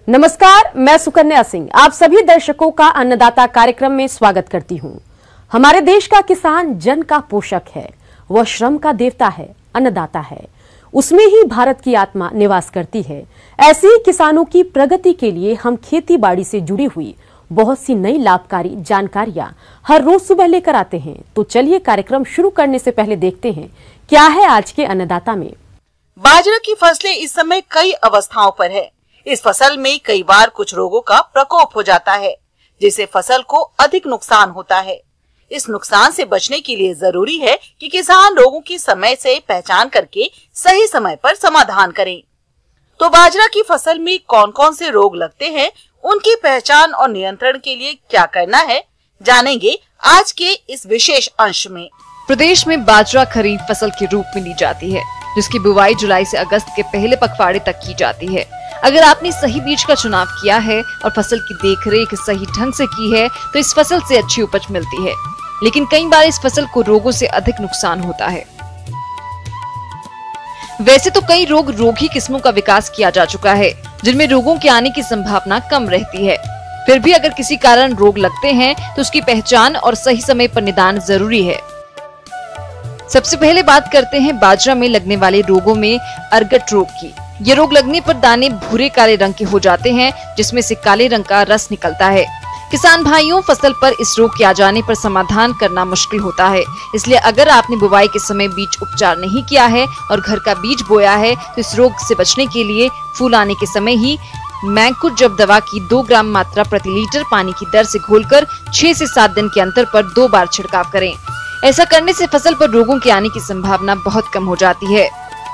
नमस्कार, मैं सुकन्या सिंह आप सभी दर्शकों का अन्नदाता कार्यक्रम में स्वागत करती हूं। हमारे देश का किसान जन का पोषक है, वह श्रम का देवता है, अन्नदाता है। उसमें ही भारत की आत्मा निवास करती है। ऐसे ही किसानों की प्रगति के लिए हम खेती बाड़ी से जुड़ी हुई बहुत सी नई लाभकारी जानकारियां हर रोज सुबह लेकर आते हैं। तो चलिए कार्यक्रम शुरू करने से पहले देखते हैं क्या है आज के अन्नदाता में। बाजरा की फसलें इस समय कई अवस्थाओं पर है। इस फसल में कई बार कुछ रोगों का प्रकोप हो जाता है, जिससे फसल को अधिक नुकसान होता है। इस नुकसान से बचने के लिए जरूरी है कि किसान रोगों की समय से पहचान करके सही समय पर समाधान करें। तो बाजरा की फसल में कौन कौन से रोग लगते हैं, उनकी पहचान और नियंत्रण के लिए क्या करना है, जानेंगे आज के इस विशेष अंश में। प्रदेश में बाजरा खरीफ फसल के रूप में ली जाती है, जिसकी बुवाई जुलाई से अगस्त के पहले पखवाड़े तक की जाती है। अगर आपने सही बीज का चुनाव किया है और फसल की देखरेख सही ढंग से की है तो इस फसल से अच्छी उपज मिलती है, लेकिन कई बार इस फसल को रोगों से अधिक नुकसान होता है। वैसे तो कई रोगी किस्मों का विकास किया जा चुका है, जिनमें रोगों के आने की संभावना कम रहती है। फिर भी अगर किसी कारण रोग लगते हैं तो उसकी पहचान और सही समय पर निदान जरूरी है। सबसे पहले बात करते हैं बाजरा में लगने वाले रोगों में अर्गट रोग की। ये रोग लगने पर दाने भूरे काले रंग के हो जाते हैं, जिसमें से काले रंग का रस निकलता है। किसान भाइयों, फसल पर इस रोग के आ जाने पर समाधान करना मुश्किल होता है, इसलिए अगर आपने बुवाई के समय बीज उपचार नहीं किया है और घर का बीज बोया है तो इस रोग से बचने के लिए फूल आने के समय ही मैंकुर जब दवा की 2 ग्राम मात्रा प्रति लीटर पानी की दर से घोलकर 6 से 7 दिन के अंतर पर 2 बार छिड़काव करें। ऐसा करने से फसल पर रोगों के आने की संभावना बहुत कम हो जाती है।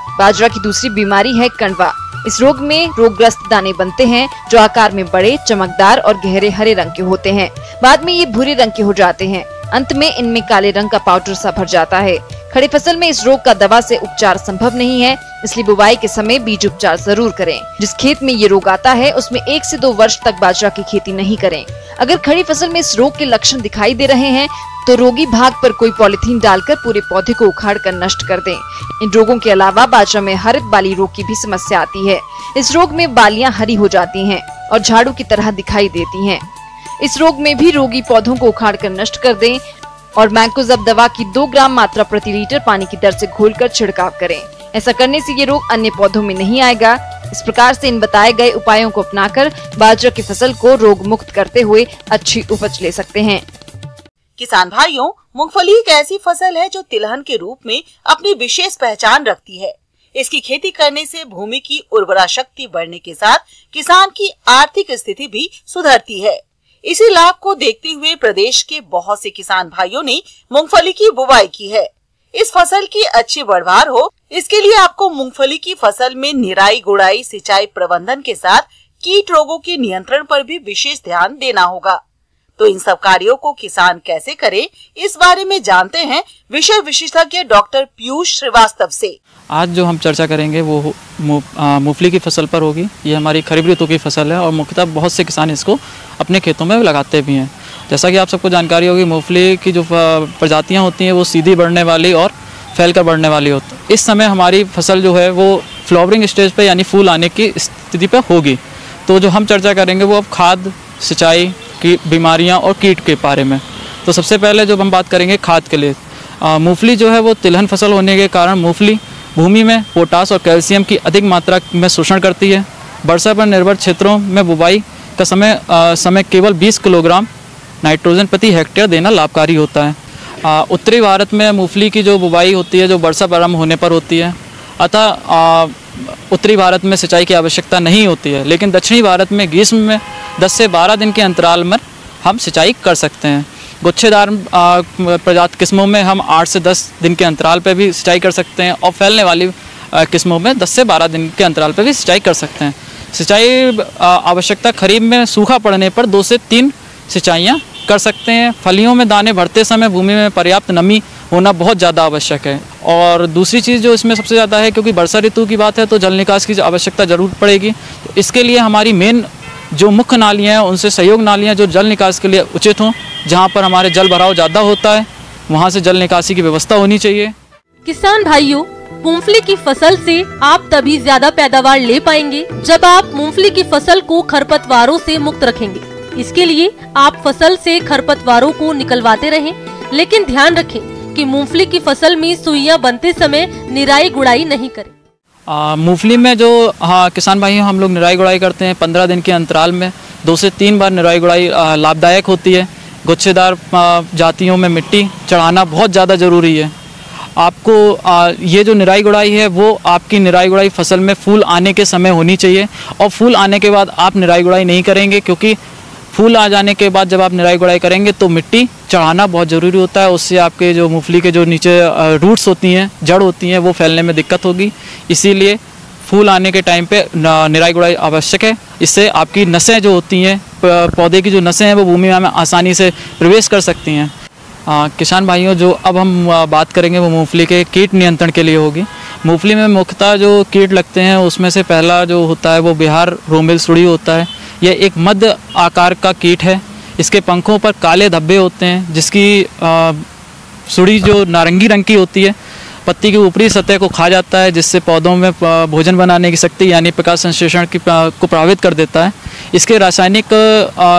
बाजरा की दूसरी बीमारी है कंडवा। इस रोग में रोगग्रस्त दाने बनते हैं, जो आकार में बड़े, चमकदार और गहरे हरे रंग के होते हैं। बाद में ये भूरे रंग के हो जाते हैं। अंत में इनमें काले रंग का पाउडर सा भर जाता है। खड़ी फसल में इस रोग का दवा से उपचार संभव नहीं है, इसलिए बुवाई के समय बीज उपचार जरूर करें। जिस खेत में ये रोग आता है उसमें 1 से 2 वर्ष तक बाजरा की खेती नहीं करें। अगर खड़ी फसल में इस रोग के लक्षण दिखाई दे रहे हैं तो रोगी भाग पर कोई पॉलिथीन डालकर पूरे पौधे को उखाड़ कर नष्ट कर दें। इन रोगों के अलावा बाजरा में हरित बाली रोग की भी समस्या आती है। इस रोग में बालियां हरी हो जाती हैं और झाड़ू की तरह दिखाई देती हैं। इस रोग में भी रोगी पौधों को उखाड़ कर नष्ट कर दें और मैंकोजेब दवा की 2 ग्राम मात्रा प्रति लीटर पानी की दर से घोलकर छिड़काव करें। ऐसा करने से ये रोग अन्य पौधों में नहीं आएगा। इस प्रकार से इन बताए गए उपायों को अपनाकर बाजरा की फसल को रोग मुक्त करते हुए अच्छी उपज ले सकते हैं। किसान भाइयों, मूंगफली एक ऐसी फसल है जो तिलहन के रूप में अपनी विशेष पहचान रखती है। इसकी खेती करने से भूमि की उर्वरा शक्ति बढ़ने के साथ किसान की आर्थिक स्थिति भी सुधरती है। इसी लाभ को देखते हुए प्रदेश के बहुत से किसान भाइयों ने मूंगफली की बुवाई की है। इस फसल की अच्छी बढ़वार हो, इसके लिए आपको मूंगफली की फसल में निराई गुड़ाई, सिंचाई प्रबंधन के साथ कीट रोगों के नियंत्रण पर भी विशेष ध्यान देना होगा। तो इन सब कार्यों को किसान कैसे करे, इस बारे में जानते हैं विषय विशेषज्ञ डॉक्टर पीयूष श्रीवास्तव से। आज जो हम चर्चा करेंगे वो मूंगफली की फसल पर होगी। ये हमारी खरीफ ऋतु की फसल है और मुख्यतः बहुत से किसान इसको अपने खेतों में लगाते भी हैं। जैसा कि आप सबको जानकारी होगी, मूंगफली की जो प्रजातियां होती हैं वो सीधी बढ़ने वाली और फैलकर बढ़ने वाली होती है। इस समय हमारी फसल जो है वो फ्लावरिंग स्टेज पे यानी फूल आने की स्थिति पे होगी। तो जो हम चर्चा करेंगे वो अब खाद, सिंचाई की बीमारियां और कीट के बारे में। तो सबसे पहले जो हम बात करेंगे खाद के लिए, मूंगफली जो है वो तिलहन फसल होने के कारण मूंगफली भूमि में पोटास और कैल्शियम की अधिक मात्रा में शोषण करती है। वर्षा पर निर्भर क्षेत्रों में बुवाई का समय केवल 20 किलोग्राम नाइट्रोजन प्रति हेक्टेयर देना लाभकारी होता है। उत्तरी भारत में मूंगफली की जो बुवाई होती है जो वर्षा प्रारंभ होने पर होती है, अतः उत्तरी भारत में सिंचाई की आवश्यकता नहीं होती है। लेकिन दक्षिणी भारत में ग्रीष्म में 10 से 12 दिन के अंतराल में हम सिंचाई कर सकते हैं। गुच्छेदार प्रजाति किस्मों में हम 8 से 10 दिन के अंतराल पर भी सिंचाई कर सकते हैं और फैलने वाली किस्मों में 10 से 12 दिन के अंतराल पर भी सिंचाई कर सकते हैं। सिंचाई आवश्यकता खरीफ में सूखा पड़ने पर 2 से 3 सिंचाइयाँ कर सकते हैं। फलियों में दाने भरते समय भूमि में पर्याप्त नमी होना बहुत ज़्यादा आवश्यक है। और दूसरी चीज़ जो इसमें सबसे ज़्यादा है, क्योंकि वर्षा ऋतु की बात है तो जल निकास की आवश्यकता जरूर पड़ेगी। तो इसके लिए हमारी मेन जो मुख्य नालियाँ हैं उनसे सहयोग नालियाँ जो जल निकास के लिए उचित हों, जहाँ पर हमारे जल भराव ज़्यादा होता है वहाँ से जल निकासी की व्यवस्था होनी चाहिए। किसान भाइयों, मूंगफली की फसल से आप तभी ज्यादा पैदावार ले पाएंगे जब आप मूंगफली की फसल को खरपतवारों से मुक्त रखेंगे। इसके लिए आप फसल से खरपतवारों को निकलवाते रहें, लेकिन ध्यान रखें कि मूंगफली की फसल में सुइयां बनते समय निराई गुड़ाई नहीं करें। मूंगफली में जो किसान भाई हम लोग निराई गुड़ाई करते हैं 15 दिन के अंतराल में 2 से 3 बार निराई गुड़ाई लाभदायक होती है। गुच्छेदार जातियों में मिट्टी चढ़ाना बहुत ज़्यादा ज़रूरी है। आपको ये जो निराई गुड़ाई है वो आपकी निराई गुड़ाई फसल में फूल आने के समय होनी चाहिए, और फूल आने के बाद आप निराई गुड़ाई नहीं करेंगे, क्योंकि फूल आ जाने के बाद जब आप निराई गुड़ाई करेंगे तो मिट्टी चढ़ाना बहुत ज़रूरी होता है। उससे आपके जो मूंगफली के जो नीचे रूट्स होती हैं, जड़ होती हैं, वो फैलने में दिक्कत होगी। इसीलिए फूल आने के टाइम पे निराई गुड़ाई आवश्यक है। इससे आपकी नसें जो होती हैं, पौधे की जो नसें हैं, वो भूमि में आसानी से प्रवेश कर सकती हैं। किसान भाइयों, जो अब हम बात करेंगे वो मूंगफली के कीट नियंत्रण के लिए होगी। मूंगफली में मुख्यतः जो कीट लगते हैं उसमें से पहला जो होता है वो बिहार रोमिल सुड़ी होता है। यह एक मध्य आकार का कीट है। इसके पंखों पर काले धब्बे होते हैं, जिसकी सुड़ी जो नारंगी रंग की होती है पत्ती की ऊपरी सतह को खा जाता है, जिससे पौधों में भोजन बनाने की शक्ति यानी प्रकाश संश्लेषण को प्रभावित कर देता है। इसके रासायनिक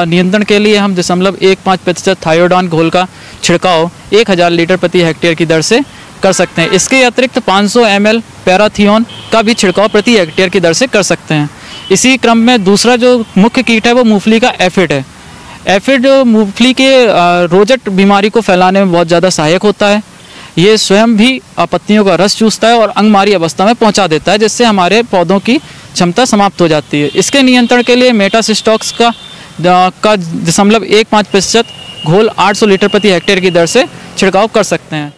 नियंत्रण के लिए हम 0.15% थायोडान घोल का छिड़काव 1000 लीटर प्रति हेक्टेयर की दर से कर सकते हैं। इसके अतिरिक्त 500 ml पैराथियोन का भी छिड़काव प्रति हेक्टेयर की दर से कर सकते हैं। इसी क्रम में दूसरा जो मुख्य कीट है वो मूंगफली का एफिड है। एफिड मूंगफली के रोजट बीमारी को फैलाने में बहुत ज़्यादा सहायक होता है। ये स्वयं भी पत्तियों का रस चूसता है और अंगमारी अवस्था में पहुंचा देता है, जिससे हमारे पौधों की क्षमता समाप्त हो जाती है। इसके नियंत्रण के लिए मेटासिस्टॉक्स का 0.15% घोल 800 लीटर प्रति हेक्टेयर की दर से छिड़काव कर सकते हैं।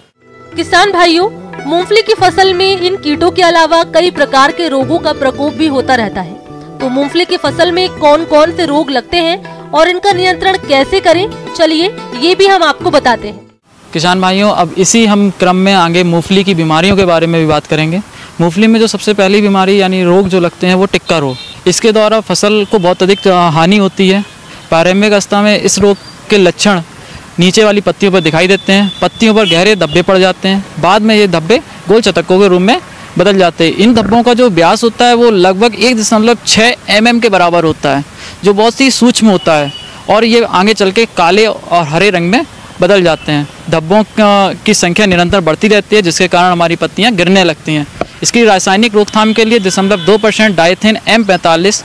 किसान भाइयों, मूंगफली की फसल में इन कीटों के अलावा कई प्रकार के रोगों का प्रकोप भी होता रहता है। तो मूंगफली की फसल में कौन कौन से रोग लगते हैं और इनका नियंत्रण कैसे करें, चलिए ये भी हम आपको बताते हैं। किसान भाइयों, अब इसी हम क्रम में आगे मूंगफली की बीमारियों के बारे में भी बात करेंगे। मूंगफली में जो सबसे पहली बीमारी यानी रोग जो लगते हैं वो टिक्का रोग। इसके द्वारा फसल को बहुत अधिक हानि होती है। प्रारंभिक अवस्था में इस रोग के लक्षण नीचे वाली पत्तियों पर दिखाई देते हैं। पत्तियों पर गहरे धब्बे पड़ जाते हैं। बाद में ये धब्बे गोल चतक्कों के रूप में बदल जाते हैं। इन धब्बों का जो व्यास होता है वो लगभग 1.6 mm के बराबर होता है, जो बहुत ही सूक्ष्म होता है, और ये आगे चल के काले और हरे रंग में बदल जाते हैं। धब्बों की संख्या निरंतर बढ़ती रहती है, जिसके कारण हमारी पत्तियां गिरने लगती हैं। इसकी रासायनिक रोकथाम के लिए 2% डाइथेन M45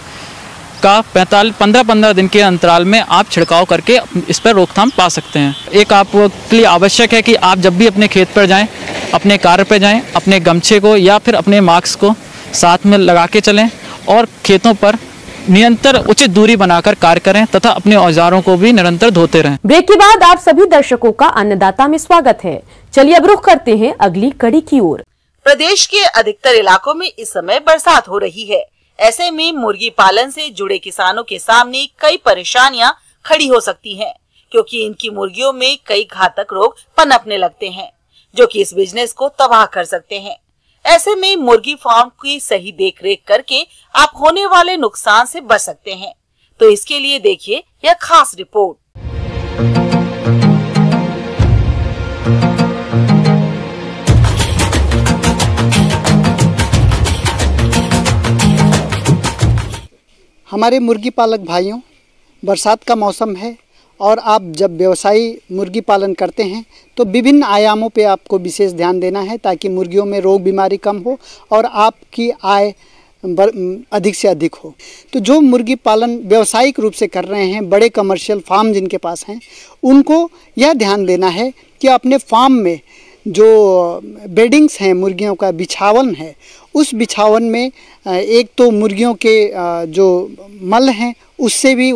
का 15 दिन के अंतराल में आप छिड़काव करके इस पर रोकथाम पा सकते हैं। एक आपके लिए आवश्यक है कि आप जब भी अपने खेत पर जाएं, अपने कार पर जाएं, अपने गमछे को या फिर अपने मास्क को साथ में लगा के चलें और खेतों पर निरंतर उचित दूरी बनाकर कार्य करें तथा अपने औजारों को भी निरंतर धोते रहें। ब्रेक के बाद आप सभी दर्शकों का अन्नदाता में स्वागत है। चलिए अब रुख करते हैं अगली कड़ी की ओर। प्रदेश के अधिकतर इलाकों में इस समय बरसात हो रही है। ऐसे में मुर्गी पालन से जुड़े किसानों के सामने कई परेशानियां खड़ी हो सकती हैं, क्योंकि इनकी मुर्गियों में कई घातक रोग पनपने लगते हैं, जो कि इस बिजनेस को तबाह कर सकते हैं। ऐसे में मुर्गी फार्म की सही देखरेख करके आप होने वाले नुकसान से बच सकते हैं। तो इसके लिए देखिए यह खास रिपोर्ट। हमारे मुर्गी पालक भाइयों, बरसात का मौसम है और आप जब व्यवसायी मुर्गी पालन करते हैं तो विभिन्न आयामों पे आपको विशेष ध्यान देना है, ताकि मुर्गियों में रोग बीमारी कम हो और आपकी आय अधिक से अधिक हो। तो जो मुर्गी पालन व्यावसायिक रूप से कर रहे हैं, बड़े कमर्शियल फार्म जिनके पास हैं, उनको यह ध्यान देना है कि अपने फार्म में जो बेडिंग्स हैं, मुर्गियों का बिछावन है, उस बिछावन में एक तो मुर्गियों के जो मल हैं उससे भी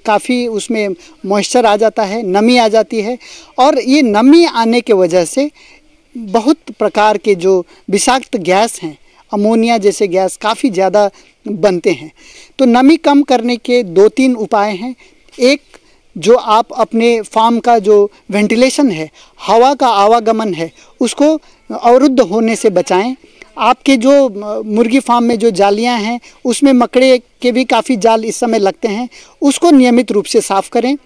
काफ़ी उसमें मॉइस्चर आ जाता है, नमी आ जाती है, और ये नमी आने के वजह से बहुत प्रकार के जो विषाक्त गैस हैं, अमोनिया जैसे गैस काफ़ी ज़्यादा बनते हैं। तो नमी कम करने के 2-3 उपाय हैं। एक, जो आप अपने फार्म का जो वेंटिलेशन है, हवा का आवागमन है, उसको अवरुद्ध होने से बचाएं। आपके जो मुर्गी फार्म में जो जालियां हैं उसमें मकड़े के भी काफ़ी जाल इस समय लगते हैं, उसको नियमित रूप से साफ़ करें।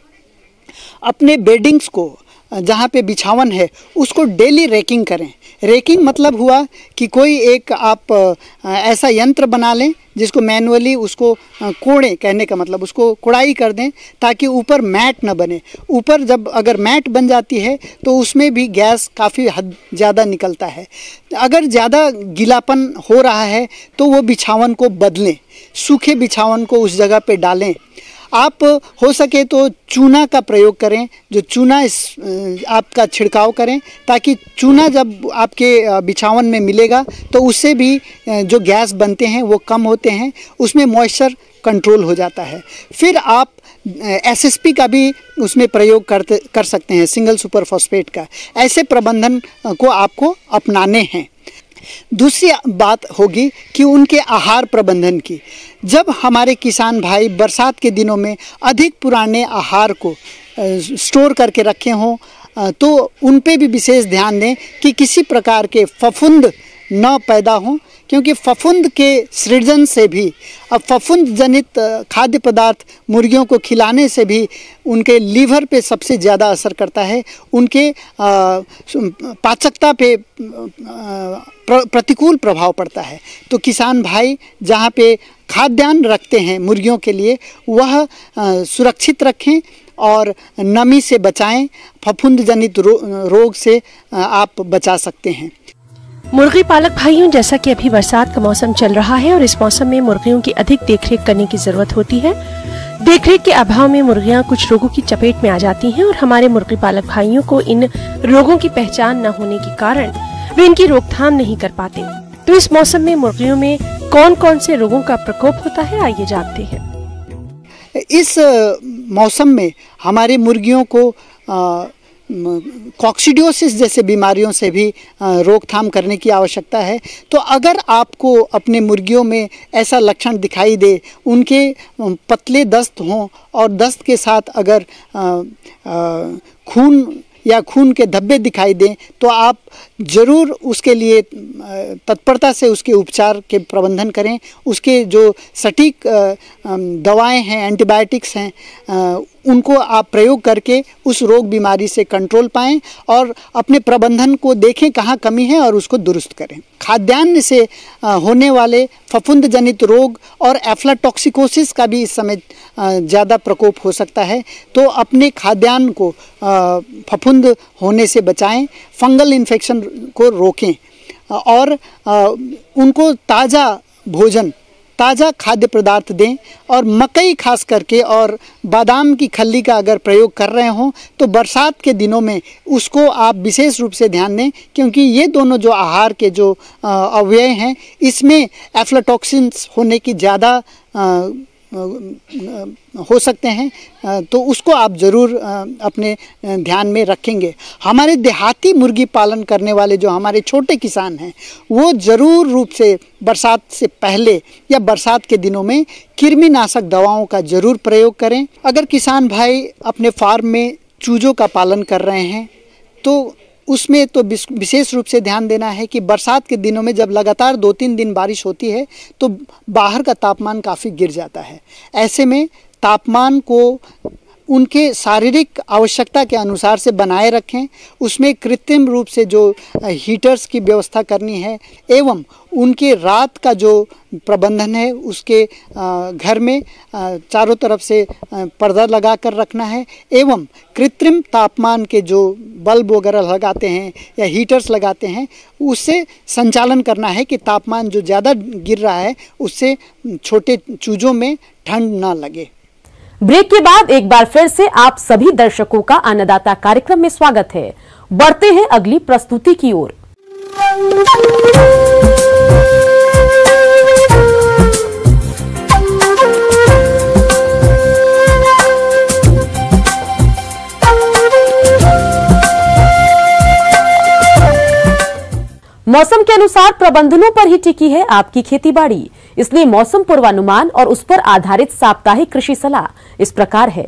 अपने बेडिंग्स को जहाँ पे बिछावन है उसको डेली रेकिंग करें। रेकिंग मतलब हुआ कि कोई एक आप ऐसा यंत्र बना लें जिसको मैनुअली उसको कोड़ें, कहने का मतलब उसको कोड़ाई कर दें ताकि ऊपर मैट न बने। ऊपर जब अगर मैट बन जाती है तो उसमें भी गैस काफ़ी हद ज़्यादा निकलता है। अगर ज़्यादा गीलापन हो रहा है तो वो बिछावन को बदलें, सूखे बिछावन को उस जगह पे डालें। आप हो सके तो चूना का प्रयोग करें, जो चूना आपका छिड़काव करें ताकि चूना जब आपके बिछावन में मिलेगा तो उससे भी जो गैस बनते हैं वो कम होते हैं, उसमें मॉइस्चर कंट्रोल हो जाता है। फिर आप एसएसपी का भी उसमें प्रयोग कर सकते हैं, सिंगल सुपर फॉस्फेट का। ऐसे प्रबंधन को आपको अपनाने हैं। दूसरी बात होगी कि उनके आहार प्रबंधन की। जब हमारे किसान भाई बरसात के दिनों में अधिक पुराने आहार को स्टोर करके रखे हों तो उन पे भी विशेष ध्यान दें कि किसी प्रकार के फफूंद न पैदा हों, क्योंकि फफूंद के सृजन से भी, अब फफूंद जनित खाद्य पदार्थ मुर्गियों को खिलाने से भी उनके लीवर पे सबसे ज़्यादा असर करता है, उनके पाचकता पे प्रतिकूल प्रभाव पड़ता है। तो किसान भाई जहाँ पे खाद्यान्न रखते हैं मुर्गियों के लिए वह सुरक्षित रखें और नमी से बचाएं, फफूंद जनित रोग से आप बचा सकते हैं। मुर्गी पालक भाइयों, जैसा कि अभी बरसात का मौसम चल रहा है और इस मौसम में मुर्गियों की अधिक देखरेख करने की जरूरत होती है। देखरेख के अभाव में मुर्गियां कुछ रोगों की चपेट में आ जाती हैं और हमारे मुर्गी पालक भाइयों को इन रोगों की पहचान न होने के कारण वे इनकी रोकथाम नहीं कर पाते। तो इस मौसम में मुर्गियों में कौन कौन से रोगों का प्रकोप होता है, आइए जानते हैं। इस मौसम में हमारी मुर्गियों को कॉक्सिडियोसिस जैसे बीमारियों से भी रोकथाम करने की आवश्यकता है। तो अगर आपको अपने मुर्गियों में ऐसा लक्षण दिखाई दे, उनके पतले दस्त हों और दस्त के साथ अगर खून या खून के धब्बे दिखाई दें तो आप ज़रूर उसके लिए तत्परता से उसके उपचार के प्रबंधन करें। उसके जो सटीक दवाएं हैं, एंटीबायोटिक्स हैं, उनको आप प्रयोग करके उस रोग बीमारी से कंट्रोल पाएं और अपने प्रबंधन को देखें कहाँ कमी है और उसको दुरुस्त करें। खाद्यान्न से होने वाले फफूंद जनित रोग और एफ्लाटॉक्सिकोसिस का भी इस समय ज़्यादा प्रकोप हो सकता है। तो अपने खाद्यान्न को फफूंद होने से बचाएं, फंगल इन्फेक्शन को रोकें और उनको ताज़ा भोजन, ताज़ा खाद्य पदार्थ दें। और मकई खास करके और बादाम की खल्ली का अगर प्रयोग कर रहे हों तो बरसात के दिनों में उसको आप विशेष रूप से ध्यान दें, क्योंकि ये दोनों जो आहार के जो अवयव हैं इसमें एफ्लाटॉक्सिन्स होने की ज़्यादा हो सकते हैं, तो उसको आप ज़रूर अपने ध्यान में रखेंगे। हमारे देहाती मुर्गी पालन करने वाले जो हमारे छोटे किसान हैं वो ज़रूर रूप से बरसात से पहले या बरसात के दिनों में कृमिनाशक दवाओं का ज़रूर प्रयोग करें। अगर किसान भाई अपने फार्म में चूजों का पालन कर रहे हैं तो उसमें तो विशेष रूप से ध्यान देना है कि बरसात के दिनों में जब लगातार 2-3 दिन बारिश होती है तो बाहर का तापमान काफ़ी गिर जाता है। ऐसे में तापमान को उनके शारीरिक आवश्यकता के अनुसार से बनाए रखें। उसमें कृत्रिम रूप से जो हीटर्स की व्यवस्था करनी है एवं उनके रात का जो प्रबंधन है उसके घर में चारों तरफ से पर्दा लगा कर रखना है एवं कृत्रिम तापमान के जो बल्ब वगैरह लगाते हैं या हीटर्स लगाते हैं उससे संचालन करना है कि तापमान जो ज़्यादा गिर रहा है उससे छोटे चूजों में ठंड ना लगे। ब्रेक के बाद एक बार फिर से आप सभी दर्शकों का अन्नदाता कार्यक्रम में स्वागत है। बढ़ते हैं अगली प्रस्तुति की ओर। मौसम के अनुसार प्रबंधनों पर ही टिकी है आपकी खेतीबाड़ी, इसलिए मौसम पूर्वानुमान और उस पर आधारित साप्ताहिक कृषि सलाह इस प्रकार है।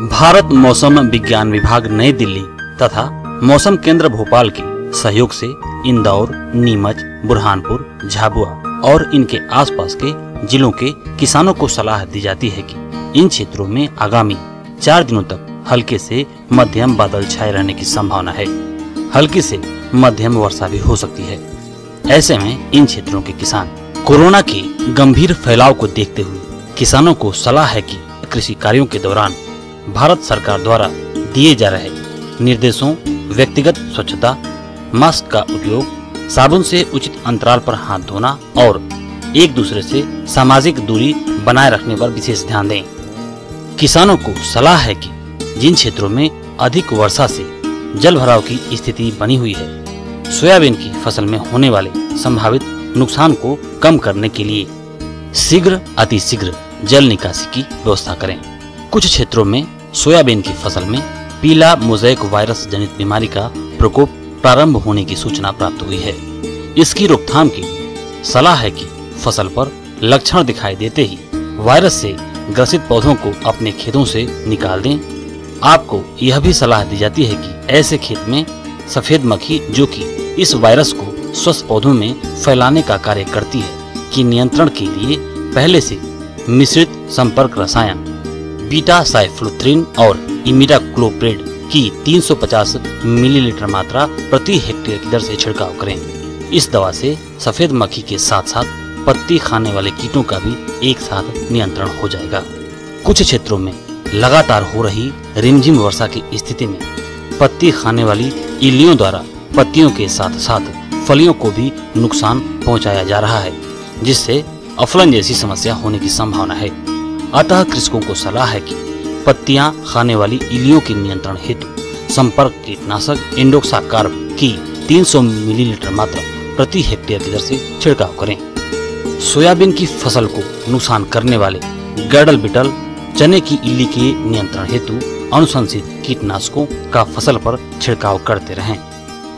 भारत मौसम विज्ञान विभाग नई दिल्ली तथा मौसम केंद्र भोपाल के सहयोग से इंदौर, नीमच, बुरहानपुर, झाबुआ और इनके आसपास के जिलों के किसानों को सलाह दी जाती है कि इन क्षेत्रों में आगामी 4 दिनों तक हल्के से मध्यम बादल छाए रहने की संभावना है। हल्की से मध्यम वर्षा भी हो सकती है। ऐसे में इन क्षेत्रों के किसान कोरोना के गंभीर फैलाव को देखते हुए किसानों को सलाह है कि कृषि कार्यों के दौरान भारत सरकार द्वारा दिए जा रहे निर्देशों, व्यक्तिगत स्वच्छता, मास्क का उपयोग, साबुन से उचित अंतराल पर हाथ धोना और एक दूसरे से सामाजिक दूरी बनाए रखने पर विशेष ध्यान दें। किसानों को सलाह है कि जिन क्षेत्रों में अधिक वर्षा से जल भराव की स्थिति बनी हुई है, सोयाबीन की फसल में होने वाले संभावित नुकसान को कम करने के लिए शीघ्र अतिशीघ्र जल निकासी की व्यवस्था करें। कुछ क्षेत्रों में सोयाबीन की फसल में पीला मोज़ेक वायरस जनित बीमारी का प्रकोप प्रारंभ होने की सूचना प्राप्त हुई है। इसकी रोकथाम की सलाह है कि फसल पर लक्षण दिखाई देते ही वायरस से ग्रसित पौधों को अपने खेतों से निकाल दें। आपको यह भी सलाह दी जाती है कि ऐसे खेत में सफेद मक्खी, जो कि इस वायरस को स्वस्थ पौधों में फैलाने का कार्य करती है, की नियंत्रण के लिए पहले से मिश्रित संपर्क रसायन बीटा साइफ्लोथ्रिन और इमिडाक्लोप्रिड की 350 मिलीलीटर मात्रा प्रति हेक्टेयर की दर से छिड़काव करें। इस दवा से सफेद मक्खी के साथ साथ पत्ती खाने वाले कीटों का भी एक साथ नियंत्रण हो जाएगा। कुछ क्षेत्रों में लगातार हो रही रिमझिम वर्षा की स्थिति में पत्ती खाने वाली इल्लियों द्वारा पत्तियों के साथ साथ फलियों को भी नुकसान पहुंचाया जा रहा है, जिससे अफलन जैसी समस्या होने की संभावना है। अतः कृषकों को सलाह है कि पत्तियां खाने वाली इल्लियों के नियंत्रण हेतु संपर्क कीटनाशक इंडोक्साकार्ब की 300 मिलीलीटर मात्रा प्रति हेक्टेयर की दर से छिड़काव करें। सोयाबीन की फसल को नुकसान करने वाले गैडल बिटल चने की इल्ली के नियंत्रण हेतु अनुशंसित कीटनाशकों का फसल पर छिड़काव करते रहें।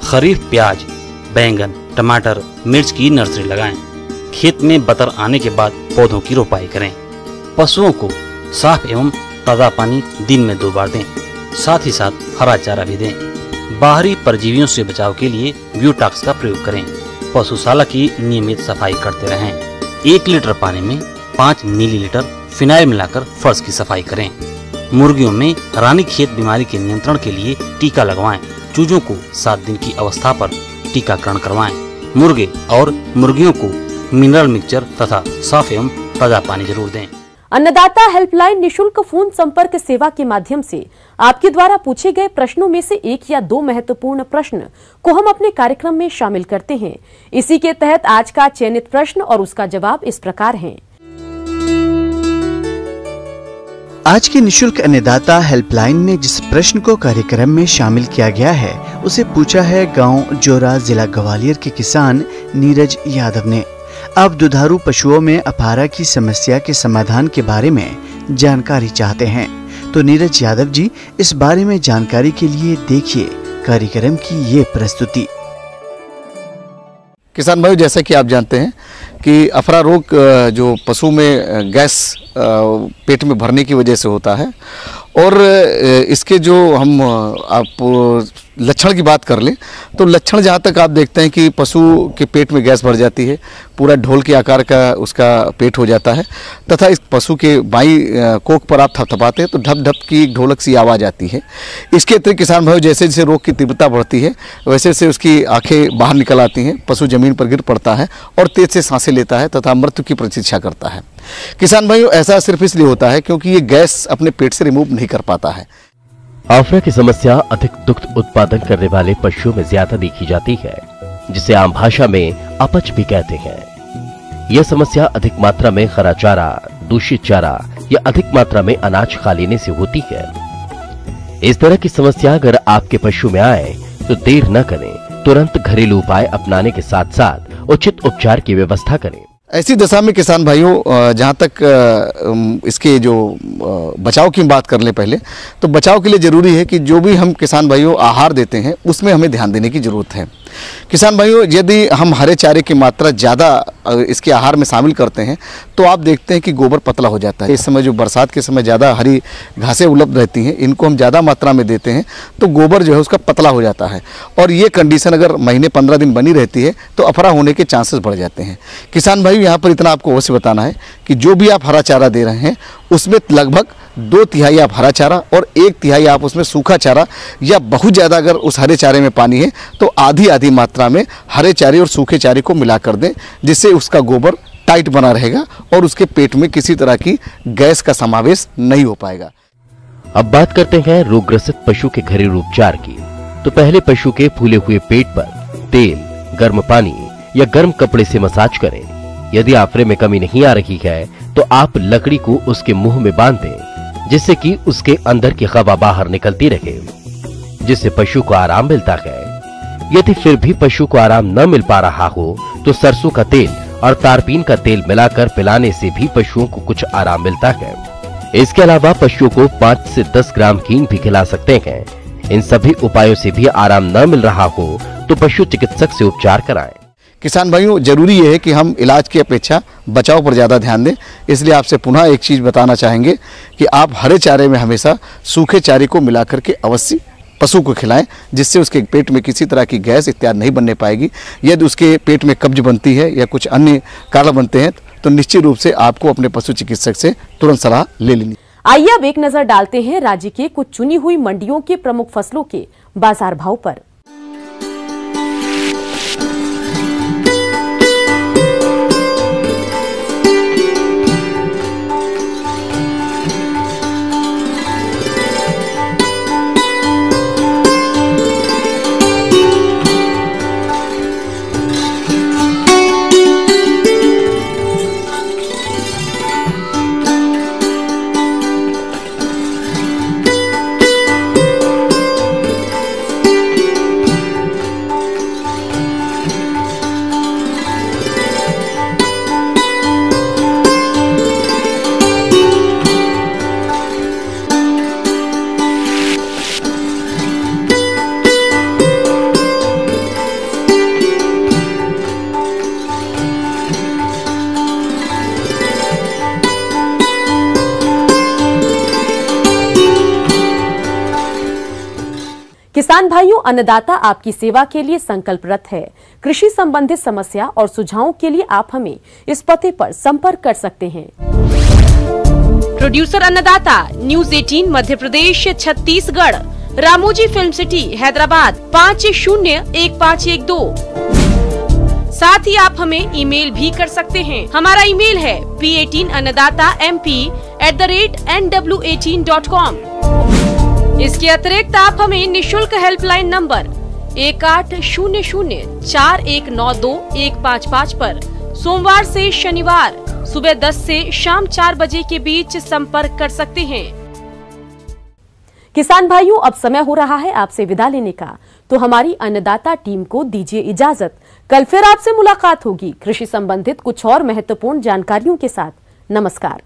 खरीफ प्याज, बैंगन, टमाटर, मिर्च की नर्सरी लगाएं। खेत में बतर आने के बाद पौधों की रोपाई करें। पशुओं को साफ एवं ताज़ा पानी दिन में 2 बार दें। साथ ही साथ हरा चारा भी दें। बाहरी परजीवियों से बचाव के लिए ब्यूटॉक्स का प्रयोग करें। पशुशाला की नियमित सफाई करते रहें। 1 लीटर पानी में 5 मिलीलीटर फिनाइल मिलाकर फर्श की सफाई करें। मुर्गियों में रानीखेत बीमारी के नियंत्रण के लिए टीका लगवाएं। चूजों को 7 दिन की अवस्था पर टीकाकरण करवाएं। मुर्गे और मुर्गियों को मिनरल मिक्सचर तथा साफ एवं ताजा पानी जरूर दें। अन्नदाता हेल्पलाइन निशुल्क फोन संपर्क सेवा के माध्यम से आपके द्वारा पूछे गए प्रश्नों में से 1 या 2 महत्वपूर्ण प्रश्न को हम अपने कार्यक्रम में शामिल करते हैं। इसी के तहत आज का चयनित प्रश्न और उसका जवाब इस प्रकार है। आज की निशुल्क अन्नदाता हेल्पलाइन में जिस प्रश्न को कार्यक्रम में शामिल किया गया है, उसे पूछा है गांव जोरा, जिला ग्वालियर के किसान नीरज यादव ने। आप दुधारू पशुओं में अफारा की समस्या के समाधान के बारे में जानकारी चाहते हैं, तो नीरज यादव जी, इस बारे में जानकारी के लिए देखिए कार्यक्रम की ये प्रस्तुति। किसान भाई, जैसा कि आप जानते हैं कि अफरा रोग जो पशु में गैस पेट में भरने की वजह से होता है, और इसके जो हम आप लक्षण की बात कर लें तो लक्षण जहाँ तक आप देखते हैं कि पशु के पेट में गैस भर जाती है, पूरा ढोल के आकार का उसका पेट हो जाता है, तथा इस पशु के बाईं कोख पर आप थपथपाते हैं तो ढप ढप की ढोलक सी आवाज़ आती है। इसके अतिरिक्त किसान भाई, जैसे जैसे रोग की तीव्रता बढ़ती है वैसे वैसे उसकी आंखें बाहर निकल आती हैं, पशु जमीन पर गिर पड़ता है और तेज से सांसें लेता है तथा मृत्यु की प्रतीक्षा करता है। किसान भाइयों, ऐसा सिर्फ इसलिए होता है क्योंकि ये गैस अपने पेट से रिमूव नहीं कर पाता है। आफरा की समस्या अधिक दुग्ध उत्पादन करने वाले पशुओं में ज्यादा देखी जाती है, जिसे आम भाषा में अपच भी कहते हैं। यह समस्या अधिक मात्रा में हरा चारा, दूषित चारा या अधिक मात्रा में अनाज खा लेने से होती है। इस तरह की समस्या अगर आपके पशु में आए तो देर न करें, तुरंत घरेलू उपाय अपनाने के साथ साथ उचित उपचार की व्यवस्था करें। ऐसी दशा में किसान भाइयों, जहाँ तक इसके जो बचाव की बात कर लें पहले, तो बचाव के लिए ज़रूरी है कि जो भी हम किसान भाइयों आहार देते हैं उसमें हमें ध्यान देने की ज़रूरत है। किसान भाइयों, यदि हम हरे चारे की मात्रा ज़्यादा इसके आहार में शामिल करते हैं तो आप देखते हैं कि गोबर पतला हो जाता है। इस समय जो बरसात के समय ज़्यादा हरी घासें उपलब्ध रहती हैं, इनको हम ज़्यादा मात्रा में देते हैं तो गोबर जो है उसका पतला हो जाता है, और ये कंडीशन अगर महीने 15 दिन बनी रहती है तो अफरा होने के चांसेस बढ़ जाते हैं। किसान भाई, यहाँ पर इतना आपको अवश्य बताना है कि जो भी आप हरा चारा दे रहे हैं उसमें लगभग 2/3 आप हरा चारा और 1/3 आप उसमें सूखा चारा, या बहुत ज़्यादा अगर उस हरे चारे में पानी है तो आधी आधी मात्रा में हरे चारे और सूखे चारे को मिला कर दें, जिससे उसका गोबर टाइट बना रहेगा और उसके पेट में किसी तरह की गैस का समावेश नहीं हो पाएगा। अब बात करते हैं रोगग्रसित पशु के घरेलू उपचार की। तो पहले पशु के फूले हुए पेट पर तेल, गर्म पानी या गर्म कपड़े से मसाज करें। यदि आफरे में कमी नहीं आ रही है तो आप लकड़ी को उसके मुंह में बांध दें, जिससे कि उसके अंदर की हवा बाहर निकलती रहे, जिससे पशु को आराम मिलता है। यदि फिर भी पशु को आराम न मिल पा रहा हो तो सरसों का तेल और तारपीन का तेल मिलाकर पिलाने से भी पशुओं को कुछ आराम मिलता है। इसके अलावा पशुओं को 5 से 10 ग्राम हींग भी खिला सकते हैं। इन सभी उपायों से भी आराम न मिल रहा हो तो पशु चिकित्सक से उपचार कराएं। किसान भाइयों, जरूरी यह है कि हम इलाज की अपेक्षा बचाव पर ज़्यादा ध्यान दें। इसलिए आपसे पुनः एक चीज़ बताना चाहेंगे कि आप हरे चारे में हमेशा सूखे चारे को मिला करके अवश्य पशु को खिलाएं, जिससे उसके पेट में किसी तरह की गैस इत्यादि नहीं बनने पाएगी। यदि उसके पेट में कब्ज बनती है या कुछ अन्य कारण बनते हैं तो निश्चित रूप से आपको अपने पशु चिकित्सक से तुरंत सलाह ले लेनी। आइए अब एक नजर डालते हैं राज्य के कुछ चुनी हुई मंडियों के प्रमुख फसलों के बाजार भाव पर। किसान भाइयों, अन्नदाता आपकी सेवा के लिए संकल्परत है। कृषि संबंधित समस्या और सुझावों के लिए आप हमें इस पते पर संपर्क कर सकते हैं। प्रोड्यूसर अन्नदाता, news 18 Madhya Pradesh, Chhattisgarh, Ramoji film city, Hyderabad 501512। साथ ही आप हमें ईमेल भी कर सकते हैं। हमारा ईमेल है p18annadatamp@nw18.com। इसके अतिरिक्त आप हमें निशुल्क हेल्पलाइन नंबर 18004192-155 पर सोमवार से शनिवार सुबह 10 से शाम 4 बजे के बीच संपर्क कर सकते हैं। किसान भाइयों, अब समय हो रहा है आपसे विदा लेने का, तो हमारी अन्नदाता टीम को दीजिए इजाजत। कल फिर आपसे मुलाकात होगी कृषि संबंधित कुछ और महत्वपूर्ण जानकारियों के साथ। नमस्कार।